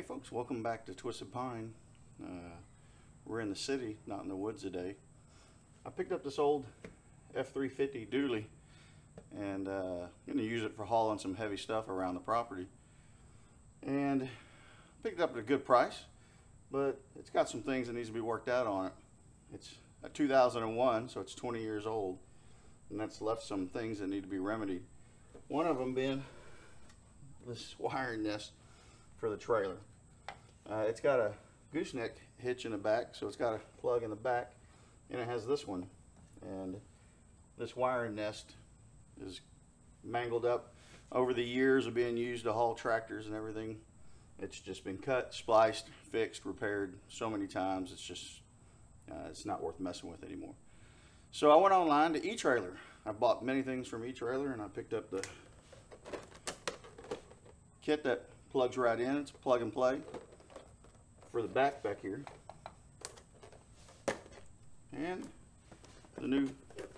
folks, welcome back to Twisted Pine. We're in the city, not in the woods today. I picked up this old F350 dually and I'm going to use it for hauling some heavy stuff around the property. And picked it up at a good price, but it's got some things that needs to be worked out on it. It's a 2001, so it's 20 years old, and that's left some things that need to be remedied. One of them being this wiring nest for the trailer. It's got a gooseneck hitch in the back, so it's got a plug in the back, and it has this one. And this wiring nest is mangled up over the years of being used to haul tractors and everything. It's just been cut, spliced, fixed, repaired so many times. It's just it's not worth messing with anymore. So I went online to eTrailer. I bought many things from eTrailer, and I picked up the kit that plugs right in. It's plug and play for the back here, and the new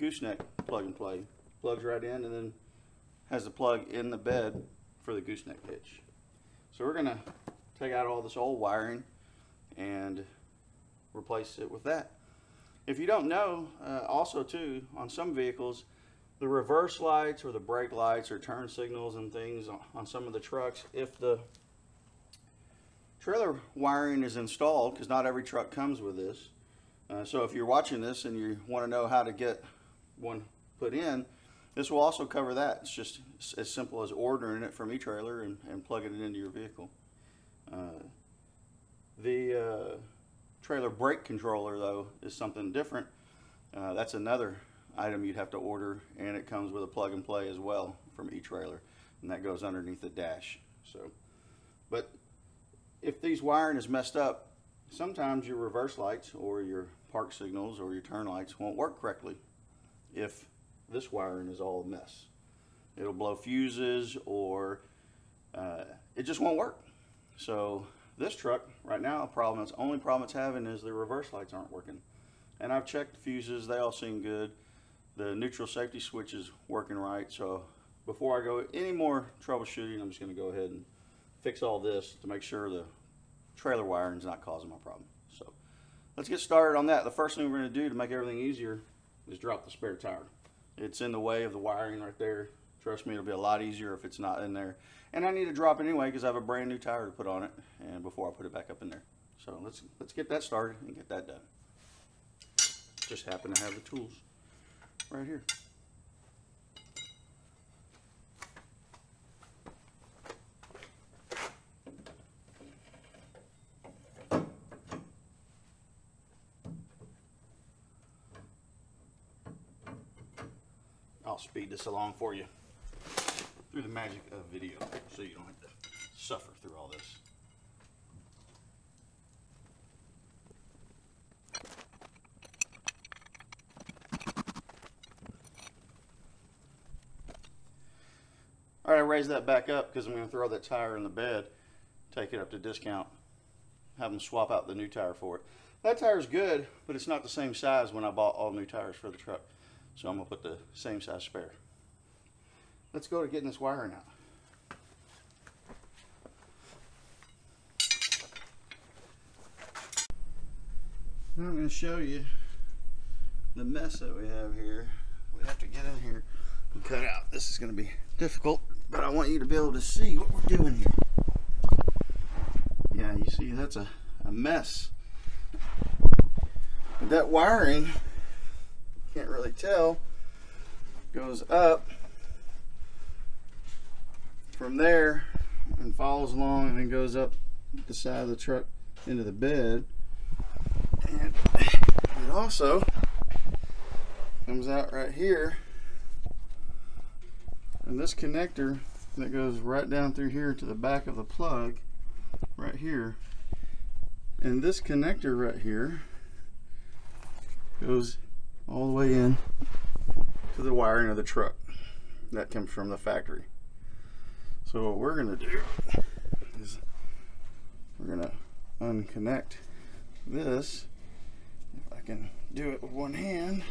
gooseneck plug and play plugs right in, and then has the plug in the bed for the gooseneck hitch. So we're gonna take out all this old wiring and replace it with that. If you don't know, also too, on some vehicles, the reverse lights or the brake lights or turn signals and things on some of the trucks, if the trailer wiring is installed, because not every truck comes with this, so if you're watching this and you want to know how to get one put in, this will also cover that. It's just as simple as ordering it from eTrailer and plugging it into your vehicle. The trailer brake controller, though, is something different. That's another item you'd have to order, and it comes with a plug and play as well from eTrailer, and that goes underneath the dash. So, but if these wiring is messed up, sometimes your reverse lights or your park signals or your turn lights won't work correctly if this wiring is all a mess. It'll blow fuses, or it just won't work. So this truck right now, the only problem it's having is the reverse lights aren't working. And I've checked the fuses, they all seem good. The neutral safety switch is working right. So before I go any more troubleshooting, I'm just going to go ahead and fix all this to make sure the trailer wiring is not causing my problem. So let's get started on that. The first thing we're going to do to make everything easier is drop the spare tire. It's in the way of the wiring right there. Trust me, it'll be a lot easier if it's not in there. And I need to drop it anyway because I have a brand new tire to put on it, and before I put it back up in there. So let's get that started and get that done. Just happen to have the tools right here. I'll speed this along for you through the magic of video, so you don't have to suffer through all this. All right, I raised that back up because I'm going to throw that tire in the bed, take it up to discount, have them swap out the new tire for it. That tire's good, but it's not the same size when I bought all new tires for the truck. So I'm going to put the same size spare. Let's go to getting this wiring out. Now I'm going to show you the mess that we have here. We have to get in here and cut out. This is going to be difficult, but I want you to be able to see what we're doing here. Yeah, you see that's a mess. But that wiring, can't really tell, goes up from there and follows along and then goes up the side of the truck into the bed, and it also comes out right here, and this connector that goes right down through here to the back of the plug right here, and this connector right here goes all the way in to the wiring of the truck that comes from the factory. So what we're going to do is we're going to unconnect this. If I can do it with one hand,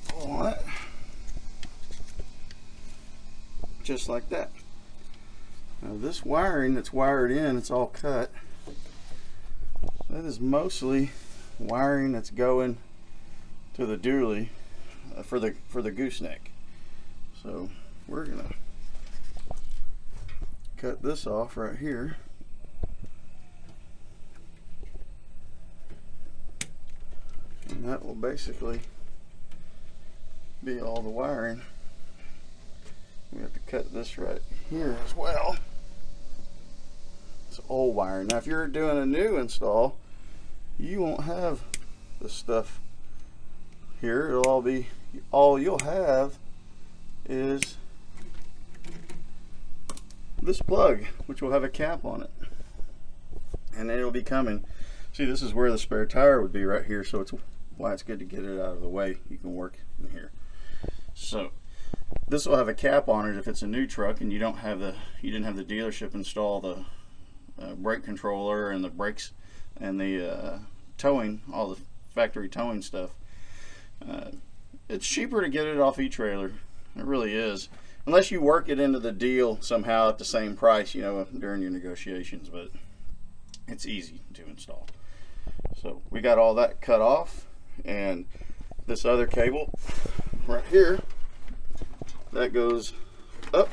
pull on it just like that. Now this wiring that's wired in, it's all cut. That is mostly wiring that's going to the dually for the gooseneck. So we're gonna cut this off right here. And that will basically be all the wiring. We have to cut this right here as well. It's old wiring. Now if you're doing a new install, you won't have this stuff here. It'll all be, all you'll have is this plug, which will have a cap on it. And then it'll be coming. See, this is where the spare tire would be right here, so it's why it's good to get it out of the way. You can work in here. So this will have a cap on it if it's a new truck and you didn't have the dealership install the brake controller and the brakes and the towing, all the factory towing stuff. It's cheaper to get it off e-trailer. It really is, unless you work it into the deal somehow at the same price, you know, during your negotiations. But it's easy to install. So we got all that cut off, and this other cable right here that goes up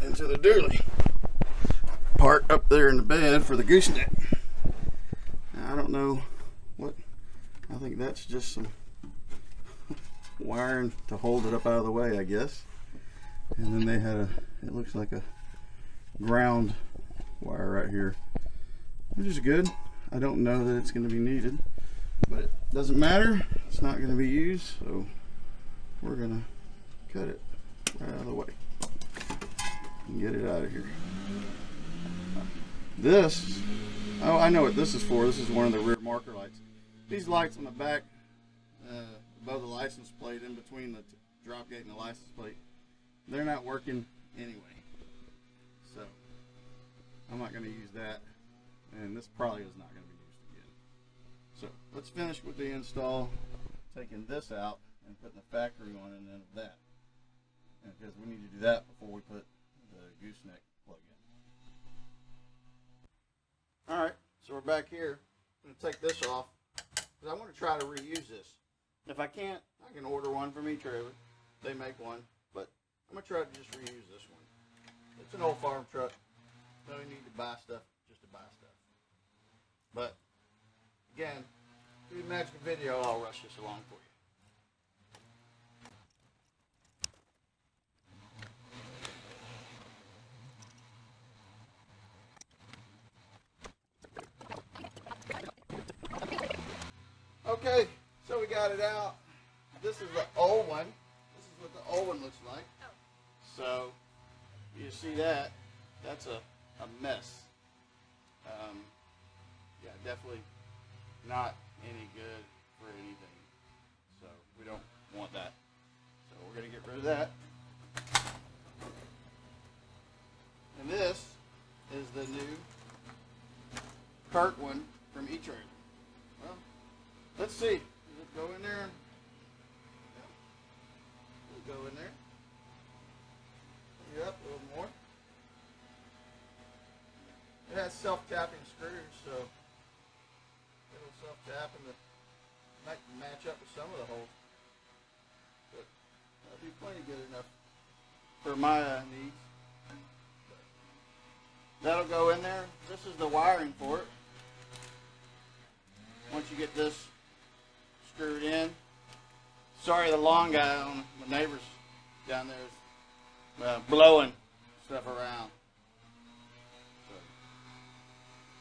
into the dually part up there in the bed for the gooseneck. Now, I don't know what, I think that's just some wiring to hold it up out of the way, I guess. And then they had a, it looks like a ground wire right here, which is good. I don't know that it's going to be needed, but it doesn't matter. It's not going to be used, so we're going to cut it right out of the way and get it out of here. This, oh, I know what this is for. This is one of the rear marker lights. These lights on the back above the license plate, in between the drop gate and the license plate, they're not working anyway, so I'm not going to use that, and this probably is not going to be used again. So let's finish with the install, taking this out and putting the factory one in of that, because we need to do that before we put the gooseneck plug in. Alright, so we're back here. I'm going to take this off because I want to try to reuse this. If I can't, I can order one from e-trailer. They make one, but I'm going to try to just reuse this one. It's an old farm truck. No need to buy stuff just to buy stuff. But, again, through the magic of video, I'll rush this along for you. Okay, so we got it out. This is the old one. This is what the old one looks like. So, you see that? That's a mess. Yeah, definitely not any good for anything. So, we don't want that. So, we're going to get rid of that. And this is the new cart one from e-trailer. Well, let's see. Does it go in there? Yeah. It'll go in there. Put it up a little more. It has self-tapping screws, so it'll self-tap and it might match up with some of the holes. But that'll be plenty good enough for my needs. That'll go in there. This is the wiring for it. Once you get this screwed in. Sorry, the long guy on my neighbor's down there is blowing stuff around. So,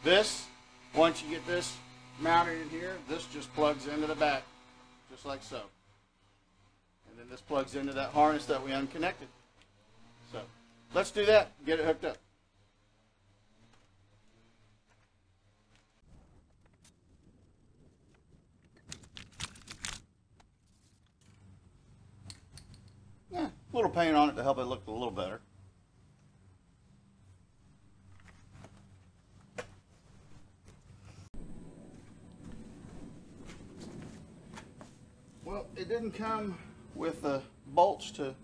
this, once you get this mounted in here, this just plugs into the back, just like so. And then this plugs into that harness that we unconnected. So, let's do that, get it hooked up. Yeah, a little paint on it to help it look a little better. Well, it didn't come with the bolts to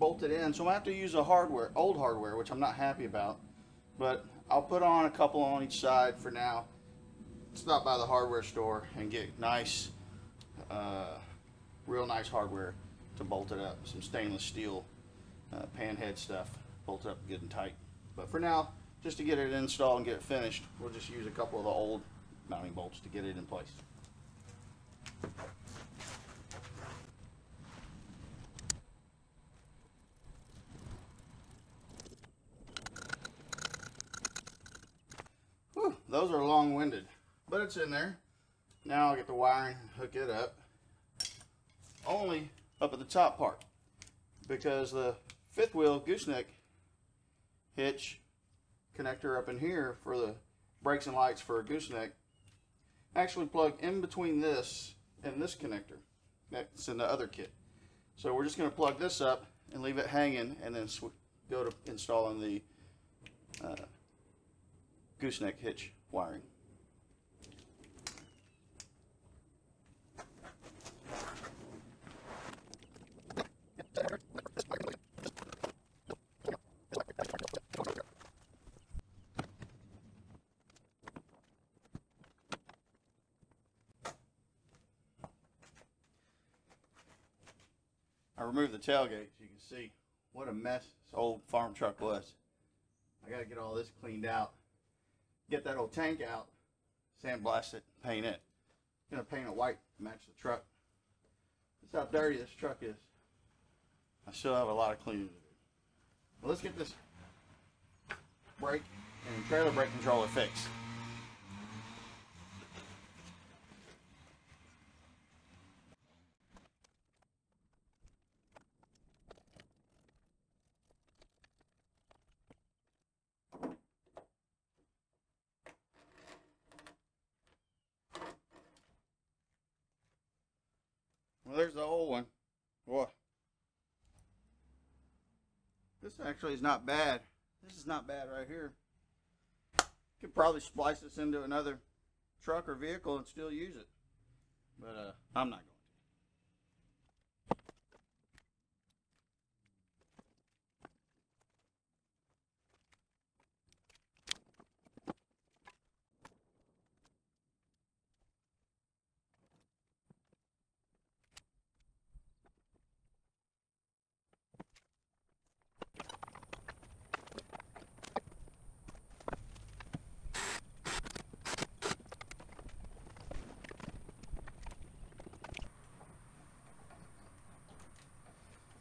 bolted in, so I'm gonna have to use a old hardware, which I'm not happy about. But I'll put on a couple on each side for now. Stop by the hardware store and get nice, real nice hardware to bolt it up. Some stainless steel pan head stuff, bolt it up good and tight. But for now, just to get it installed and get it finished, we'll just use a couple of the old mounting bolts to get it in place. Whew, those are long-winded, but it's in there. Now I'll get the wiring and hook it up. Only up at the top part, because the fifth wheel gooseneck hitch connector up in here for the brakes and lights for a gooseneck actually plug in between this and this connector that's in the other kit. So we're just going to plug this up and leave it hanging, and then go to installing the gooseneck hitch wiring. I removed the tailgate so you can see what a mess this old farm truck was. I got to get all this cleaned out, get that old tank out, sandblast it, paint it. I'm going to paint it white to match the truck. That's how dirty this truck is. I still have a lot of cleaning to do. Well, let's get this brake and trailer brake controller fixed. Well, there's the old one. Boy, this actually is not bad. This is not bad right here. Could probably splice this into another truck or vehicle and still use it, but I'm not going to.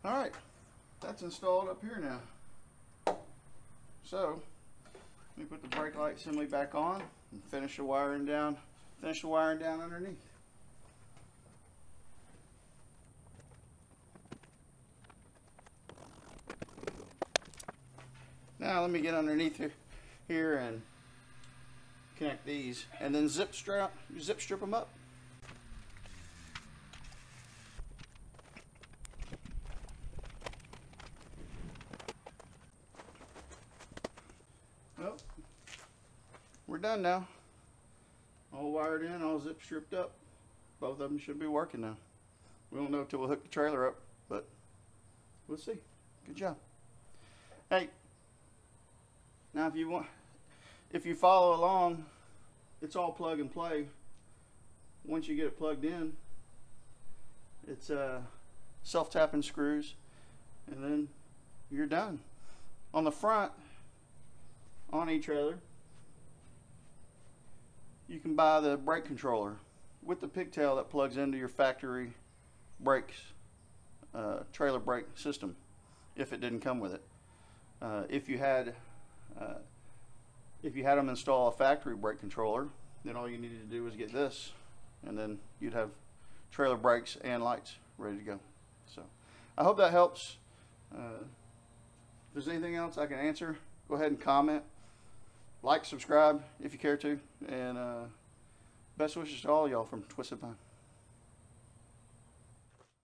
Alright, that's installed up here now. So, let me put the brake light assembly back on and finish the wiring down underneath. Now let me get underneath here and connect these, and then zip strip them up. Well, we're done now. All wired in, all zip stripped up. Both of them should be working now. We won't know until we hook the trailer up, but we'll see. Good job. Hey, now if you follow along, it's all plug and play. Once you get it plugged in, it's self-tapping screws, and then you're done. On the front, on each trailer, you can buy the brake controller with the pigtail that plugs into your factory brakes, trailer brake system, if it didn't come with it. If you had them install a factory brake controller, then all you needed to do was get this, and then you'd have trailer brakes and lights ready to go. So I hope that helps. If there's anything else I can answer, go ahead and comment. Like, subscribe if you care to, and best wishes to all y'all from Twisted Pine.